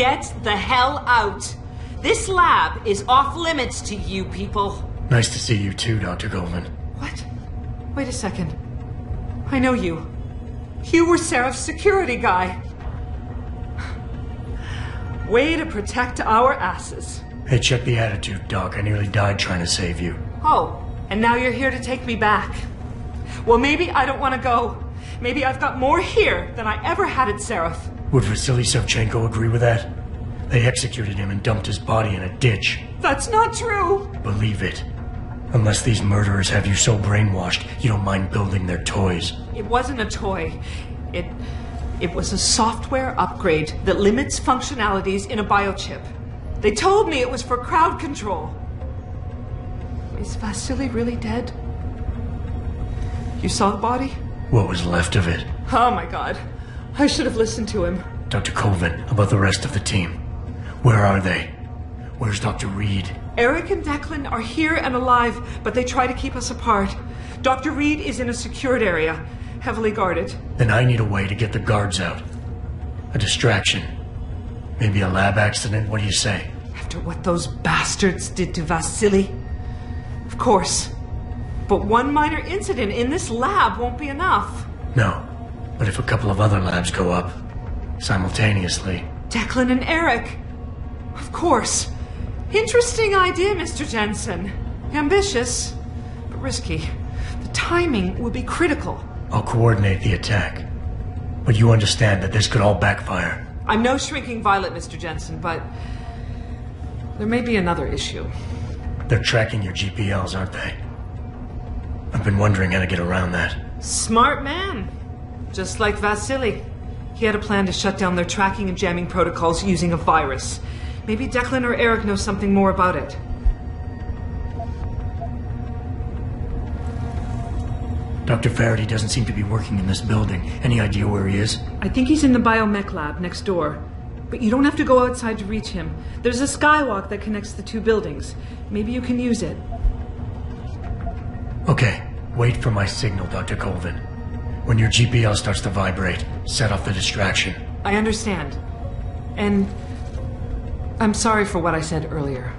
Get the hell out! This lab is off limits to you people. Nice to see you too, Dr. Goldman. What? Wait a second. I know you. You were Seraph's security guy. Way to protect our asses. Hey, check the attitude, Doc. I nearly died trying to save you. Oh, and now you're here to take me back. Well, maybe I don't want to go. Maybe I've got more here than I ever had at Seraph. Would Vasily Savchenko agree with that? They executed him and dumped his body in a ditch. That's not true! Believe it. Unless these murderers have you so brainwashed, you don't mind building their toys. It wasn't a toy. It was a software upgrade that limits functionalities in a biochip. They told me it was for crowd control. Is Vasily really dead? You saw the body? What was left of it? Oh my god. I should have listened to him. Dr. Colvin, about the rest of the team. Where are they? Where's Dr. Reed? Eric and Declan are here and alive, but they try to keep us apart. Dr. Reed is in a secured area, heavily guarded. Then I need a way to get the guards out. A distraction. Maybe a lab accident, what do you say? After what those bastards did to Vasily? Of course. But one minor incident in this lab won't be enough. No, but if a couple of other labs go up, simultaneously... Declan and Eric. Of course. Interesting idea, Mr. Jensen. Ambitious, but risky. The timing will be critical. I'll coordinate the attack. But you understand that this could all backfire. I'm no shrinking violet, Mr. Jensen, but there may be another issue. They're tracking your GPLs, aren't they? I've been wondering how to get around that. Smart man. Just like Vasily. He had a plan to shut down their tracking and jamming protocols using a virus. Maybe Declan or Eric know something more about it. Dr. Faraday doesn't seem to be working in this building. Any idea where he is? I think he's in the biomech lab next door. But you don't have to go outside to reach him. There's a skywalk that connects the two buildings. Maybe you can use it. Okay, wait for my signal, Dr. Colvin. When your GPL starts to vibrate, set off the distraction. I understand. And I'm sorry for what I said earlier.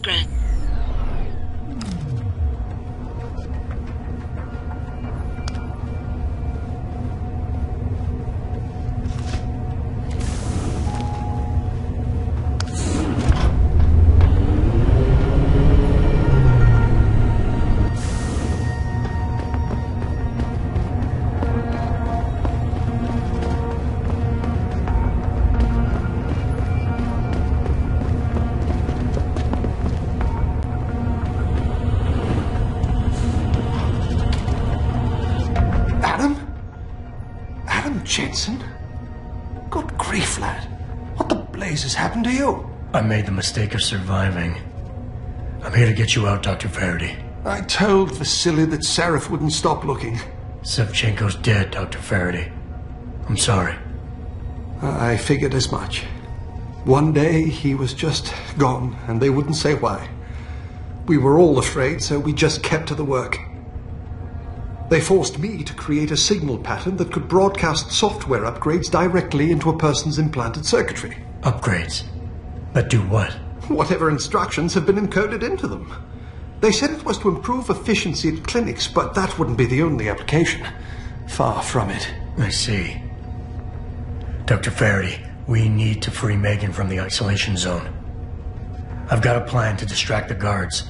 granted. Jensen? Good grief, lad. What the blazes happened to you? I made the mistake of surviving. I'm here to get you out, Dr. Faraday. I told Vasily that Seraph wouldn't stop looking. Sevchenko's dead, Dr. Faraday. I'm sorry. I figured as much. One day he was just gone, and they wouldn't say why. We were all afraid, so we just kept to the work. They forced me to create a signal pattern that could broadcast software upgrades directly into a person's implanted circuitry. Upgrades? That do what? Whatever instructions have been encoded into them. They said it was to improve efficiency at clinics, but that wouldn't be the only application. Far from it. I see. Dr. Faraday, we need to free Megan from the isolation zone. I've got a plan to distract the guards.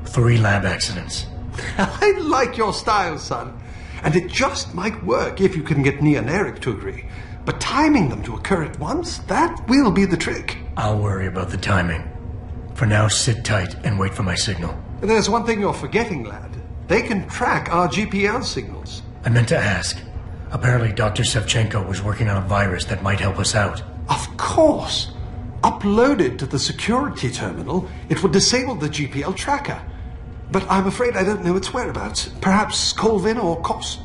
3 lab accidents. I like your style, son. And it just might work if you can get Nia and Eric to agree. But timing them to occur at once, that will be the trick. I'll worry about the timing. For now, sit tight and wait for my signal. There's one thing you're forgetting, lad. They can track our GPL signals. I meant to ask. Apparently, Dr. Sevchenko was working on a virus that might help us out. Of course. Uploaded to the security terminal, it would disable the GPL tracker. But I'm afraid I don't know its whereabouts. Perhaps Colvin or Koss.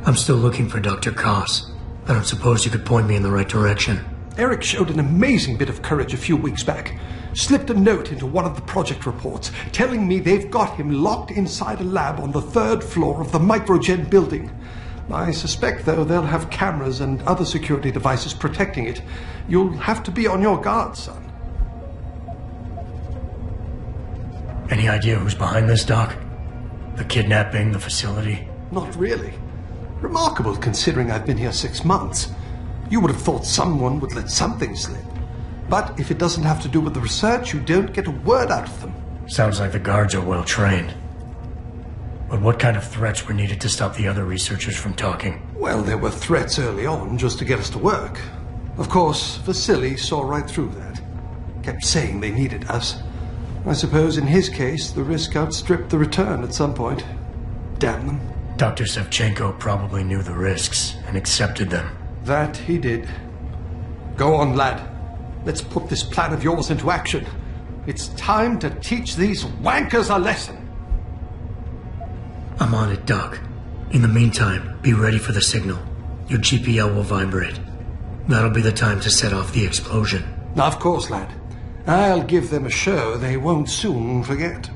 I'm still looking for Dr. Koss. I don't suppose you could point me in the right direction. Eric showed an amazing bit of courage a few weeks back. Slipped a note into one of the project reports, telling me they've got him locked inside a lab on the 3rd floor of the Microgen building. I suspect, though, they'll have cameras and other security devices protecting it. You'll have to be on your guard, son. Any idea who's behind this, Doc? The kidnapping, the facility? Not really. Remarkable considering I've been here 6 months. You would have thought someone would let something slip. But if it doesn't have to do with the research, you don't get a word out of them. Sounds like the guards are well trained. But what kind of threats were needed to stop the other researchers from talking? Well, there were threats early on just to get us to work. Of course, Vasily saw right through that. Kept saying they needed us. I suppose in his case, the risk outstripped the return at some point. Damn them. Dr. Sevchenko probably knew the risks and accepted them. That he did. Go on, lad. Let's put this plan of yours into action. It's time to teach these wankers a lesson. I'm on it, Doc. In the meantime, be ready for the signal. Your GPL will vibrate. That'll be the time to set off the explosion. Of course, lad. I'll give them a show they won't soon forget.